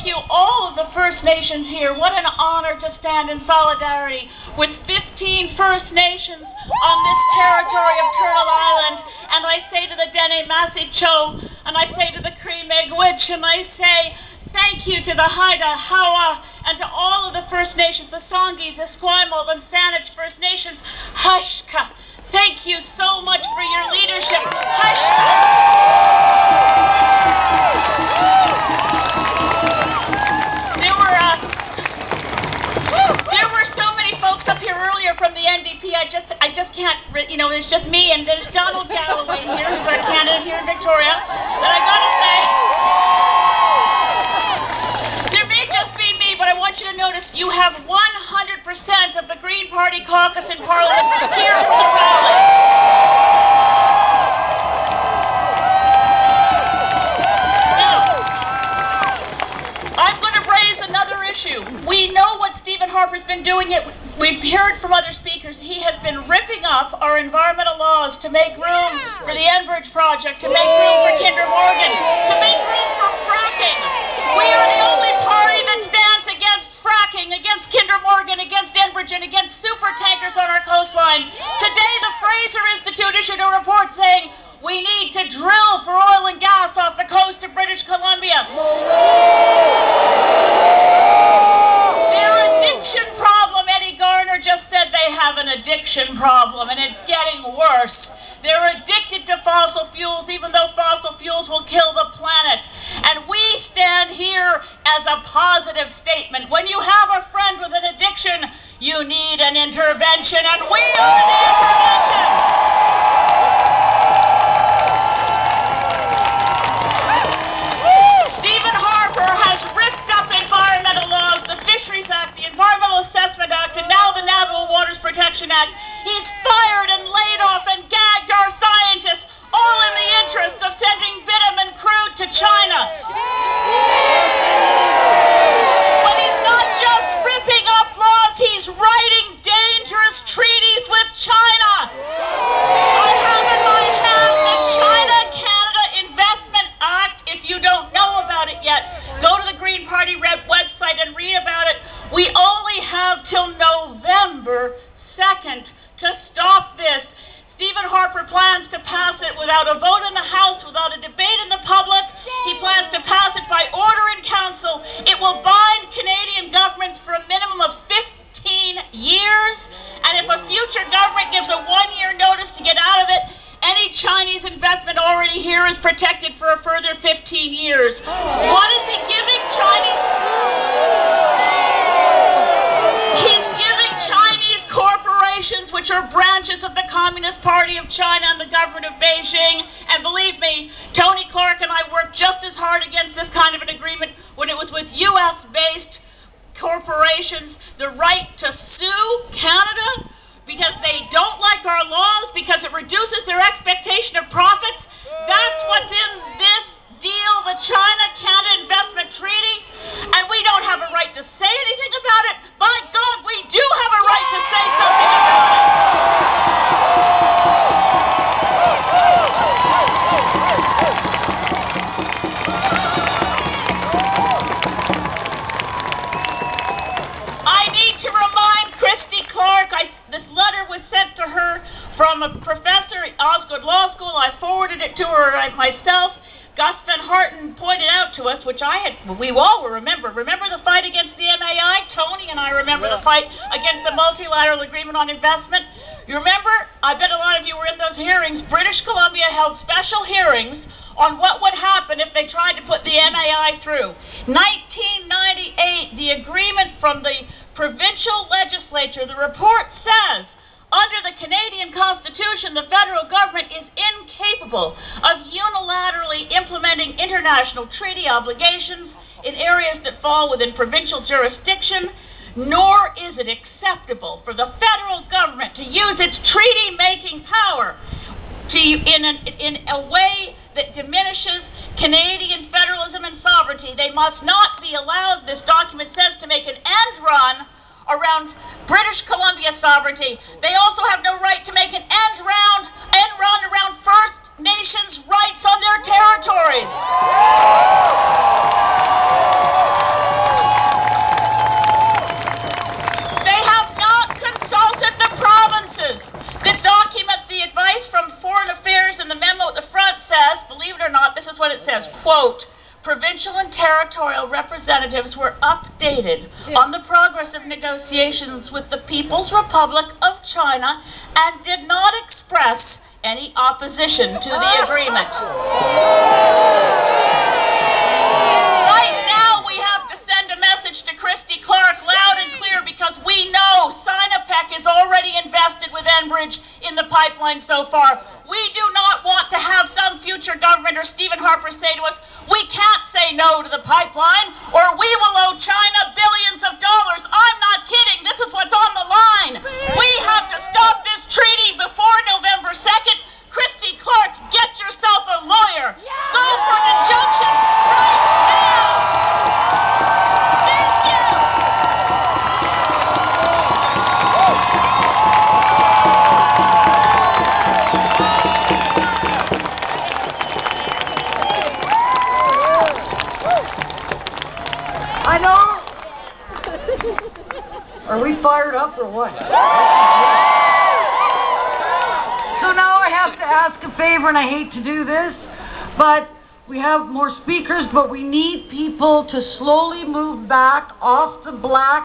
thank you, all of the First Nations here. What an honor to stand in solidarity with 15 First Nations on this territory of Turtle Island. And I say to the Dene Masi Cho, and I say to the Cree Miigwech, and I say thank you to the Haida, Hawa, and to all of the First Nations, the Songhees, the Esquimalt, and Saanich First Nations. Hashka, thank you so much for your leadership. Hashka. There were so many folks up here earlier from the NDP. I just can't, there's just me and there's Donald Galloway here, who's our candidate here in Victoria. But I gotta say, there may just be me, but I want you to notice you have 100% of the Green Party caucus in Parliament here for the rally. We know what Stephen Harper's been doing. We've heard from other speakers. He has been ripping up our environmental laws to make room for the Enbridge project, to make room for Kinder Morgan, to make room for fracking. We are the only party that stands against fracking, against Kinder Morgan, against Enbridge, and against super tankers on our coastline. Today, the Fraser Institute issued a report saying we need to drill for oil and gas off the coast of British Columbia. An addiction problem, and it's getting worse. They're addicted to fossil fuels, even though fossil fuels will kill the planet. And we stand here as a positive statement. When you have a friend with an addiction, you need an intervention, and we are the intervention. Stephen Harper has ripped up environmental laws, the Fisheries Act, the Environmental Assessment Act, and now the Navigable Waters Protection Act. He's fired and laid off and gagged our scientists, all in the interest of sending vitamin crude to China. But he's not just ripping up laws, he's writing dangerous treaties with China. I have in my hand the China-Canada Investment Act. If you don't know about it yet, go to the Green Party website and read about it. We only have till November 2nd to stop this. Stephen Harper plans to pass it without a vote in the House, without a debate in the public. He plans to pass it by order in council. It will bind Canadian governments for a minimum of 15 years. And if a future government gives a 1-year notice to get out of it, any Chinese investment already here is protected for a further 15 years. What is he giving Chinese? He's giving Chinese corporations, which are branches of the Communist Party of China and the government of Beijing. And believe me, Tony Clark and I worked just as hard against this kind of an agreement when it was with U.S.-based corporations, the right to sue Canada because they don't like our laws, because it reduces their expectation of profits. That's what's in this deal, the China-Canada Investment Treaty. And we don't have a right to say anything about it. By God, we do have a right to say something about it. I need to remind Christy Clark, this letter was sent to her from a professor at Osgood Law School. I forwarded it to her myself. Gus Van Harten pointed out to us, which we all will remember. Remember the fight against the MAI? Tony and I remember the fight against the Multilateral Agreement on Investment. You remember? I bet a lot of you were in those hearings. British Columbia held special hearings on what would happen if they tried to put the MAI through. 1998, the agreement from the provincial legislature, the report says, under the Canadian Constitution, the federal government is incapable of unilaterally implementing international treaty obligations in areas that fall within provincial jurisdiction, nor is it acceptable for the federal government to use its treaty-making power in a way that diminishes Canadian federalism and sovereignty. They must not be allowed, this document says, to make an end run around British Columbia sovereignty. They also have no right to make an end run around First Nations rights on their territories. provincial and territorial representatives were updated on the progress of negotiations with the People's Republic of China and did not express any opposition to the agreement. Right now, we have to send a message to Christy Clark loud and clear because we know Sinopec is already invested with Enbridge in the pipeline so far. We do not want to have some future government or Stephen Harper say to us, we can't say no to the pipeline or we will owe China billions of dollars. I'm not kidding. This is what's on the line. We have to stop this treaty before November 2nd. Christy Clark, get yourself a lawyer. Go for an injunction right now. Thank you. I know. Are we fired up or what? So now I have to ask a favor, and I hate to do this, but we have more speakers, but we need people to slowly move back off the black